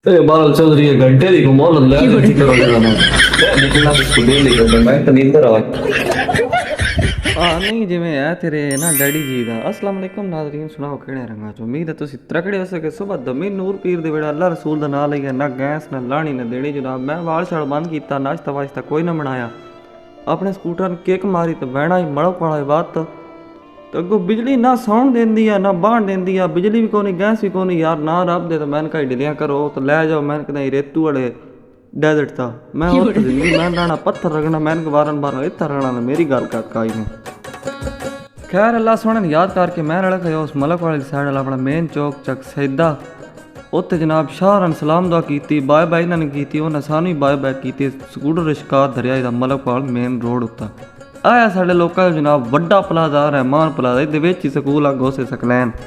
बाल चल रही है घंटे दी घुमाओ लग रहा है ठीक करोगे ना निकलना तो स्कूल नहीं करता मैं तो नींद आ ਨਹੀਂ ਜਿਵੇਂ ਹੈ ਤੇਰੇ ਨਾ ਡੈਡੀ ਜੀ ਦਾ ਅਸਲਾਮ ਅਲੈਕੁਮ ਨਾਜ਼ਰੀਨ ਸੁਣਾਓ ਕਿਹੜੇ ਰੰਗਾਂ ਚ ਉਮੀਦ ਹੈ ਤੁਸੀਂ ਤਕੜੇ ਹੋ ਸਕੇ ਸੁਬਹ ਦਮੀ ਨੂਰ ਪੀਰ ਦੇ ਵੇੜਾ ਅੱਲਾ ਰਸੂਲ ਦਾ ਨਾਂ ਲਈਆ ਨਾ ਗੈਸ ਨਾ ਲਾਣੀ ਨਾ ਦੇਣੀ ਜਨਾਬ ਮੈਂ ਵਾਲ ਛੜ ਬੰਦ ਕੀਤਾ ਨਾਸ਼ਤਾ ਵਾਸ਼ਤਾ ਕੋਈ ਨਾ ਬਣਾਇਆ ਆਪਣੇ ਸਕੂਟਰ ਨੂੰ ਕਿੱਕ ਮਾਰੀ ਤੇ ਬਹਿਣਾ ਹੀ ਮੜੋ ਪਾਲਾ ਬਾਤ ਤੇ ਅੱਗੋਂ ਬਿਜਲੀ ਨਾ ਸੌਣ ਦਿੰਦੀ ਆ ਨਾ ਬਾਹਣ ਦਿੰਦੀ ਆ ਬਿਜਲੀ ਵੀ ਕੋਈ ਗੈਸ ਵੀ ਕੋਈ ਯਾਰ ਨਾ ਰੱਬ ਦੇ ਤਾਂ ਮੈਂ ਕਹੀ ਡਿਲਿਆ ਕਰੋ ਤੇ ਲੈ ਜਾਓ ਮੈਂ ਕਹਿੰਦਾ ਰੇਤੂ ਵਾਲੇ डेजर्ट था मैं उत्तर जिंदगी मैं रहना पत्थर रगना मैंने बारन बारन इतना रहना मेरी गल का काई नहीं खैर अल्लाह सोने ने याद करके मैं रल गया उस मलक वाली साइड वाला अपना मेन चौक चक सैदा उत्ते जनाब शाहरन सलाम दुआ की बाय बाय इन्होंने की उन्हें सानू बाय बाय की स्कूटर रिश्का दरिया दा मलक वाल मेन रोड उत्ता आया साढ़े लोगों का जनाब वड्डा प्लाजा रहमान प्लाजा इहदे विच ही स्कूल आ गोसे सकलैन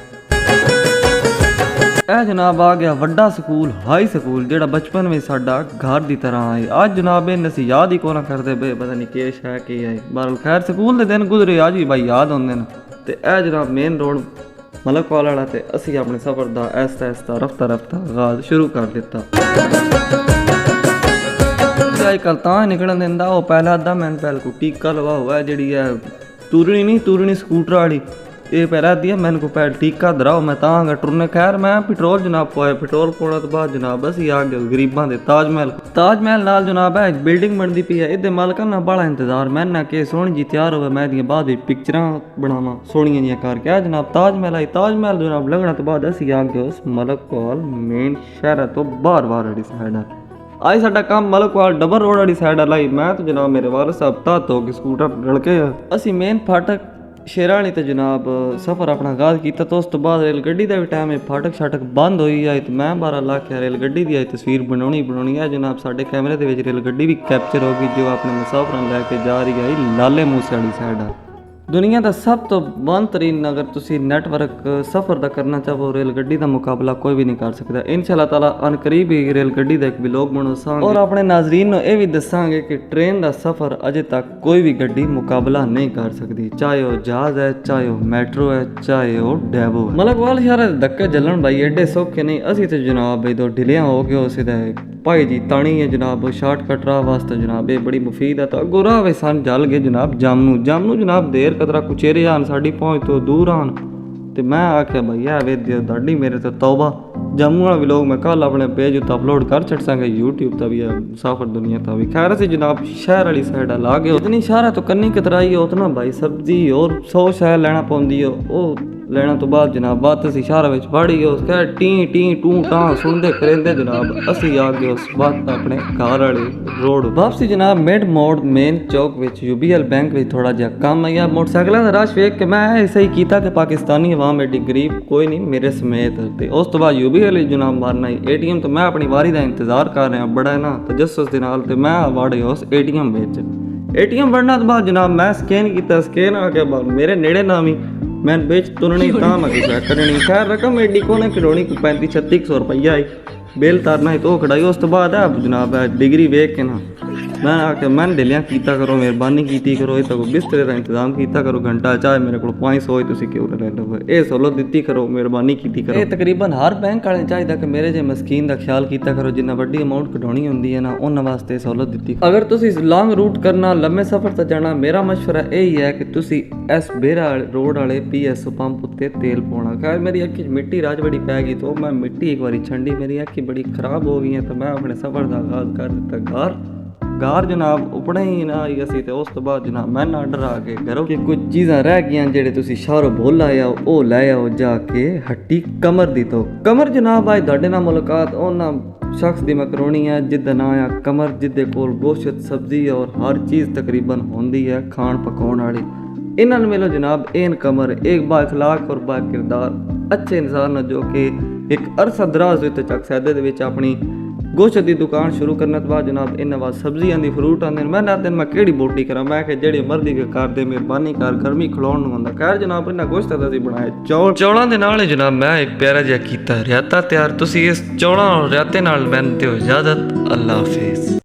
ਇਹ ਜਨਾਬ ਆ ਗਿਆ ਵੱਡਾ ਸਕੂਲ ਹਾਈ ਸਕੂਲ ਜਿਹੜਾ ਬਚਪਨ ਵਿੱਚ ਸਾਡਾ ਘਰ ਦੀ ਤਰ੍ਹਾਂ ਆਏ ਅੱਜ ਜਨਾਬ ਇਹ ਅਸੀਂ ਯਾਦ ਹੀ ਕੋਨਾ ਕਰਦੇ ਬੇ ਪਤਾ ਨਹੀਂ ਕੀ ਹੈ ਕੀ ਹੈ ਬਹਰਲ ਖੈਰ ਸਕੂਲ ਦੇ ਦਿਨ ਗੁਜ਼ਰੇ ਅੱਜ ਵੀ ਬਾਈ ਯਾਦ ਆਉਂਦੇ ਨੇ ਤੇ ਇਹ ਜਨਾਬ ਮੇਨ ਰੋਡ ਮਲਕਵਾਲ ਵਾਲਾ ਤੇ ਅਸੀਂ ਆਪਣੇ ਸਫ਼ਰ ਦਾ ਐਸਤਾ ਰਫਤਾ ਆਗਾਜ਼ ਸ਼ੁਰੂ ਕਰ ਦਿੱਤਾ ਅੱਜ ਕੱਲ ਤਾਂ ਨਿਕਲਣ ਦਿੰਦਾ ਉਹ ਪਹਿਲਾ ਅੱਧਾ ਮੈਂ ਪਹਿਲ ਕੋ ਟੀਕਾ ਲਵਾ ਹੋਇਆ ਜਿਹੜੀ ਹੈ ਤੂਰਣੀ ਸਕੂਟਰ ਵਾਲੀ ਇਹ ਪੈਰਾ ਦੀ ਮੈਨੂੰ ਕੋ ਪੈਰ ਟੀਕਾ ਦਰਾਓ ਮੈਂ ਤਾਂ ਟੁਰਨੇ ਖੈਰ ਮੈਂ ਪੈਟਰੋਲ ਜਨਾਬ ਪਾਇਆ ਪੈਟਰੋਲ ਪਾਉਣ ਤੋਂ ਬਾਅਦ ਜਨਾਬ ਅਸੀਂ ਆ ਗਏ ਗਰੀਬਾਂ ਦੇ ਤਾਜ ਮਹਿਲ ਨਾਲ ਜਨਾਬ ਹੈ ਬਿਲਡਿੰਗ ਬਣਦੀ ਪਈ ਹੈ ਇਹਦੇ ਮਾਲਕਾਂ ਨਾਲ ਬੜਾ ਇੰਤਜ਼ਾਰ ਮੈਂ ਨਾ ਕਿ ਸੋਹਣੀ ਜੀ ਤਿਆਰ ਹੋਵੇ ਮੈਂ ਦੀਆਂ ਬਾਅਦ ਵਿੱਚ ਪਿਕਚਰਾਂ ਬਣਾਵਾਂ ਸੋਹਣੀਆਂ ਜੀਆਂ ਕਰਕੇ ਆ ਜਨਾਬ ਤਾਜ ਮਹਿਲ ਜਨਾਬ ਲੱਗਣ ਤੋਂ ਬਾਅਦ ਅਸੀਂ ਆ ਗਏ ਉਸ ਮਲਕਵਾਲ ਮੇਨ ਸ਼ਹਿਰ ਤੋਂ ਬਾਹਰ ਵਾਲੀ ਸਾਈਡ ਆ ਅੱਜ ਸਾਡਾ ਕੰਮ ਮਲਕਵਾਲ ਡਬਲ ਰੋਡ ਵਾਲੀ ਸਾਈਡ ਆ ਲਈ ਮੈਂ ਤੇ ਜਨਾਬ ਮੇਰੇ ਵਾਰਸ ਸਾਹਿਬ ਤਾਤ ਹੋ ਕੇ ਸਕੂਟਰ ਰਲ ਕੇ ਅਸੀਂ ਮੇਨ ਫਾਟਕ ਸ਼ੇਰਾਂ ਵਾਲੀ ਤੇ ਜਨਾਬ ਸਫ਼ਰ ਆਪਣਾ ਆਗਾਜ਼ ਕੀਤਾ ਤਾਂ ਉਸ ਤੋਂ ਬਾਅਦ ਰੇਲ ਗੱਡੀ ਦਾ ਵੀ ਟਾਈਮ ਹੈ ਫਾਟਕ ਬੰਦ ਹੋਈ ਆਈ ਤੇ ਮੈਂ 12 ਲੱਖ ਰੇਲ ਗੱਡੀ ਦੀ ਆਈ ਤਸਵੀਰ ਬਣਾਉਣੀ ਹੈ ਜਨਾਬ ਸਾਡੇ ਕੈਮਰੇ ਦੇ ਵਿੱਚ ਰੇਲ ਗੱਡੀ ਵੀ ਕੈਪਚਰ ਹੋ ਗਈ ਜੋ ਆਪਣੇ ਮੁਸਾਫਰਾਂ ਲੈ ਕੇ ਜਾ ਰਹੀ ਹੈ ਲਾਲੇ ਮੂਸੇ ਵਾਲੀ ਸਾਈਡ ਆ ਦੁਨੀਆ ਦਾ ਸਭ ਤੋਂ ਬੇਹਤਰੀਨ ਅਗਰ ਤੁਸੀਂ ਨੈਟਵਰਕ ਸਫ਼ਰ ਦਾ ਕਰਨਾ ਚਾਹੋ ਰੇਲ ਗੱਡੀ ਦਾ ਮੁਕਾਬਲਾ ਕੋਈ ਵੀ ਨਹੀਂ ਕਰ ਸਕਦਾ ਇਨਸ਼ਾਅੱਲਾ ਤਾਲਾ ਅਨਕਰੀਬ ਹੀ ਰੇਲ ਗੱਡੀ ਦਾ ਇੱਕ ਵਲੌਗ ਬਣਾਵਾਂਗੇ ਔਰ ਆਪਣੇ ਨਾਜ਼ਰੀਨ ਨੂੰ ਇਹ ਵੀ ਦੱਸਾਂਗੇ ਕਿ ਟ੍ਰੇਨ ਦਾ ਸਫ਼ਰ ਅਜੇ ਤੱਕ ਕੋਈ ਵੀ ਗੱਡੀ ਮੁਕਾਬਲਾ ਨਹੀਂ ਕਰ ਸਕਦੀ ਚਾਹੇ ਉਹ ਜਹਾਜ਼ ਹੈ ਚਾਹੇ ਉਹ ਮੈਟਰੋ ਹੈ ਚਾਹੇ ਉਹ ਡੈਵੋ ਹੈ ਮਲਕਵਾਲ ਸ਼ਹਿਰ ਦੇ ਧੱਕੇ ਚੱਲਣ ਬਾਈ ਐਡੇ ਸੌਖੇ ਨਹੀਂ ਅਸੀਂ ਤੇ ਜਨਾਬ ਇਹ ਤੋਂ ਢਿਲਿਆਂ ਹੋ ਗਏ ਉਸੇ ਦਾ ਭਾਈ ਜੀ ਤਾਣੀ ਹੈ ਜਨਾਬ ਸ਼ਾਰਟਕਟ ਰਾਹ ਵਾਸਤੇ ਜਨਾਬ ਇਹ ਬੜੀ ਮੁਫੀਦ ਹੈ ਤਾਂ ਅੱਗੋਂ ਰਾਹ ਵੇ ਸਨ ਜਲ ਗਏ ਜਨਾਬ ਜਾਮਨੂ ਜਨਾਬ ਦੇਰ ਕਦਰਾ ਕੁਚੇਰੇ ਆਣ ਸਾਡੀ ਪਹੁੰਚ ਤੋਂ ਦੂਰ ਆਣ ਤੇ ਮੈਂ ਆਖਿਆ ਬਈ ਆ ਵੇ ਦਾੜੀ ਮੇਰੇ ਤੇ ਤੌਬਾ ਜੰਮੂ ਵਾਲਾ ਵਲੌਗ ਮੈਂ ਕੱਲ ਆਪਣੇ ਪੇਜ ਉੱਤੇ ਅਪਲੋਡ ਕਰ ਛੱਡਾਂਗਾ YouTube ਤੇ ਵੀ ਮੁਸਾਫਰ ਦੁਨੀਆ ਤੇ ਵੀ ਖੈਰ ਅਸੀਂ ਜਨਾਬ ਸ਼ਹਿਰ ਵਾਲੀ ਸਾਈਡ ਆ ਲਾ ਗਏ ਉਤਨੀ ਸ਼ਹਿਰਾਂ ਤੋਂ ਕੰਨੀ ਕਤਰਾਈ ਉਤਨਾ ਭਾਈ ਸਬਜ਼ੀ ਔਰ 100 ਸ਼ਹਿਰ ਲੈਣਾ ਪਾਉਂਦੀ ਉਹ ਲੈਣਾ ਤੋਂ ਬਾਅਦ ਜਨਾਬ ਬਾਤ ਅਸੀਂ ਸ਼ਹਿਰ ਵਿੱਚ ਵੜੀ ਉਸ ਕਹਿ ਟੀ ਟੂ ਟਾਂ ਸੁਣਦੇ ਕਰਿੰਦੇ ਜਨਾਬ ਅਸੀਂ ਆ ਗਏ ਉਸ ਬਾਅਦ ਆਪਣੇ ਘਰ ਵਾਲੇ ਰੋਡ ਵਾਪਸੀ ਜਨਾਬ ਮਿਡ ਮੋੜ ਮੇਨ ਚੌਕ ਵਿੱਚ UBL ਬੈਂਕ ਵਿੱਚ ਥੋੜਾ ਜਿਹਾ ਕੰਮ ਆਇਆ ਮੋਟਰਸਾਈਕਲਾਂ ਦਾ ਰਸ਼ ਵੇਖ ਕੇ ਮੈਂ ਐਸਾ ਹੀ ਕੀਤਾ ਕਿ ਪਾਕਿਸਤਾਨੀ ਆਵਾਮ ਐਡੀ ਗਰੀਬ ਕੋਈ ਨਹੀਂ ਮੇਰੇ ਸਮੇਤ ਤੇ ਉਸ ਤੋਂ ਬਾਅਦ UBL ਜਨਾਬ ਮਾਰਨਾ ATM ਤੋਂ ਮੈਂ ਆਪਣੀ ਵਾਰੀ ਦਾ ਇੰਤਜ਼ਾਰ ਕਰ ਰਿਹਾ ਬੜਾ ਨਾ ਤਜੱਸੁਸ ਦੇ ਨਾਲ ਤੇ ਮੈਂ ਵੜ ਗਿਆ ਉਸ ATM ਵਿੱਚ ATM ਵੜਨਾ ਤੋਂ ਬਾਅਦ ਜਨਾਬ ਮੈਂ ਸਕੈਨ ਆ ਕੇ ਮੇਰੇ ਨੇੜੇ ਨਾ ਵੀ मैं बेच तुरनी ਤਾਂ ਮੈਂ ਕਿਹਾ ਕਰਨੀ ਖੈਰ ਰਕਮ ਐਡੀ ਕੋਨੇ ਕਢਾਉਣੀ ਕੋ 35-3600 ਰੁਪਈਆ ਆਈ ਬਿੱਲ ਤਾਰਨਾ ਤੋਂ ਕਢਾਈ ਉਸ ਤੋਂ ਬਾਅਦ ਆ ਜਨਾਬ ਡਿਗਰੀ ਵੇਖ ਕੇ ਨਾ ਮੈਂ ਆ ਕੇ ਮੈਂ ਢਿਲਿਆਂ ਕੀਤਾ ਕਰੋ ਮਿਹਰਬਾਨੀ ਕੀਤੀ ਕਰੋ ਇਹ ਤਾਂ ਬਿਸਤਰੇ ਦਾ ਇੰਤਜ਼ਾਮ ਕੀਤਾ ਕਰੋ ਘੰਟਾ ਚਾਹੇ ਮੇਰੇ ਕੋਲ 500 ਤੁਸੀਂ ਕਿਉਂ ਲੈ ਲਓ ਇਹ ਸਹੂਲਤ ਦਿੱਤੀ ਕਰੋ ਮਿਹਰਬਾਨੀ ਕੀਤੀ ਕਰੋ ਇਹ ਤਕਰੀਬਨ ਹਰ ਬੈਂਕ ਵਾਲੇ ਚਾਹੀਦਾ ਕਿ ਮੇਰੇ ਜੇ ਮਸਕੀਨ ਦਾ ਖਿਆਲ ਕੀਤਾ ਕਰੋ ਜਿੰਨਾ ਵੱਡੀ ਅਮਾਉਂਟ ਕਢਾਉਣੀ ਹੁੰਦੀ ਹੈ ਨਾ ਉਹਨਾਂ ਵਾਸਤੇ ਸਹੂਲਤ ਦਿੱਤੀ ਅਗਰ ਤੁਸੀਂ ਲੌਂਗ ਰੂਟ ਕਰਨਾ ਲੰਮੇ ਸਫ਼ਰ ਤੇ ਜਾਣਾ ਮੇਰਾ ਮਸ਼ਵਰਾ ਇਹ ਹੀ ਹੈ ਕਿ ਤੁਸੀਂ ਇਸ ਬੇਰਾ ਰੋਡ ਵਾਲੇ PSO ਪੰਪ ਉੱਤੇ ਤੇਲ ਪਾਉਣਾ ਖੈਰ ਮੇਰੀ ਅੱਖੀ ਮਿੱਟੀ ਰਾਜਵੜੀ ਪੈ ਗਈ ਤਾਂ ਮੈਂ ਮਿੱਟੀ ਇੱਕ ਵਾਰੀ ਛੰਡੀ ਮੇਰੀ ਅੱਖੀ ਬੜੀ ਖਰਾਬ ਹੋ ਗਈ ਹੈ ਤਾਂ ਮੈਂ ਆਪਣੇ ਸਫ਼ਰ ਦਾ ਆਗਾਜ਼ ਕਰ ਦਿੱਤਾ ਘਰ ਜਨਾਬ ਉਪਣੇ ਹੀ ਨਾ ਆਈ ਅਸੀਂ ਤੇ ਉਸ ਤੋਂ ਬਾਅਦ ਜਨਾਬ ਮੈਂ ਨਾ ਡਰਾ ਕੇ ਕਰੋ ਕਿ ਕੁਝ ਚੀਜ਼ਾਂ ਰਹਿ ਗਈਆਂ ਜਿਹੜੇ ਤੁਸੀਂ ਸ਼ਹਿਰੋਂ ਭੁੱਲ ਆਏ ਹੋ ਉਹ ਲੈ ਆਓ ਜਾ ਕੇ ਹੱਟੀ ਕਮਰ ਦੀ ਤੋਂ ਕਮਰ ਜਨਾਬ ਅੱਜ ਤੁਹਾਡੇ ਨਾਲ ਮੁਲਾਕਾਤ ਉਹਨਾਂ ਸ਼ਖਸ ਦੀ ਮਕਰੋਣੀ ਹੈ ਜਿਹਦਾ ਨਾਂ ਆ ਕਮਰ ਜਿਹਦੇ ਕੋਲ ਗੋਸ਼ਤ ਸਬਜ਼ੀ ਔਰ ਹਰ ਚੀਜ਼ ਤਕਰੀਬਨ ਹੁੰਦੀ ਹੈ ਖਾਣ ਪਕਾਉਣ ਵਾਲੀ ਇਹਨਾਂ ਨੂੰ ਮਿਲੋ ਜਨਾਬ ਇਹਨ ਕਮਰ ਇੱਕ ਬਾ ਅਖਲਾਕ ਔਰ ਬਾ ਕਿਰਦਾਰ ਅੱਛੇ ਇਨਸਾਨ ਜੋ ਕਿ ਇੱਕ ਅਰਸਾ ਦਰਾਜ਼ ਉੱਤੇ ਚੱਕ ਸੈਦੇ ਦੇ ਵਿੱਚ ਆਪਣੀ ਗੋਸ਼ਤ ਦੀ ਦੁਕਾਨ ਸ਼ੁਰੂ ਕਰਨ ਤੋਂ ਬਾਅਦ ਜਨਾਬ ਇਹਨਾਂ ਬਾਅਦ ਸਬਜ਼ੀਆਂ ਦੀ ਫਰੂਟ ਆਉਂਦੇ ਮੈਂ ਨਾ ਦਿਨ ਮੈਂ ਕਿਹੜੀ ਬੋਟੀ ਕਰਾਂ ਮੈਂ ਕਿ ਜਿਹੜੀ ਮਰਜ਼ੀ ਕਰਦੇ ਮਿਹਰਬਾਨੀ ਕਰ ਗਰਮੀ ਖਿਲਾਉਣ ਨੂੰ ਹੁੰਦਾ ਖੈਰ ਜਨਾਬ ਇਹਨਾਂ ਗੋਸ਼ਤ ਦਾ ਅਸੀਂ ਬਣਾਇਆ ਚੌਲਾਂ ਦੇ ਨਾਲ ਜਨਾਬ ਮੈਂ ਇੱਕ ਪਿਆਰਾ ਜਿਹਾ ਕੀਤਾ ਰਿਆਤਾ ਤਿਆਰ ਤੁਸੀਂ ਇਸ ਚੌਲਾਂ ਔਰ ਰਿਆਤੇ ਨਾਲ ਬੈਨਤੇ ਹੋ ਇਜਾਜ਼ਤ ਅੱਲਾ ਹਾਫਿਜ਼।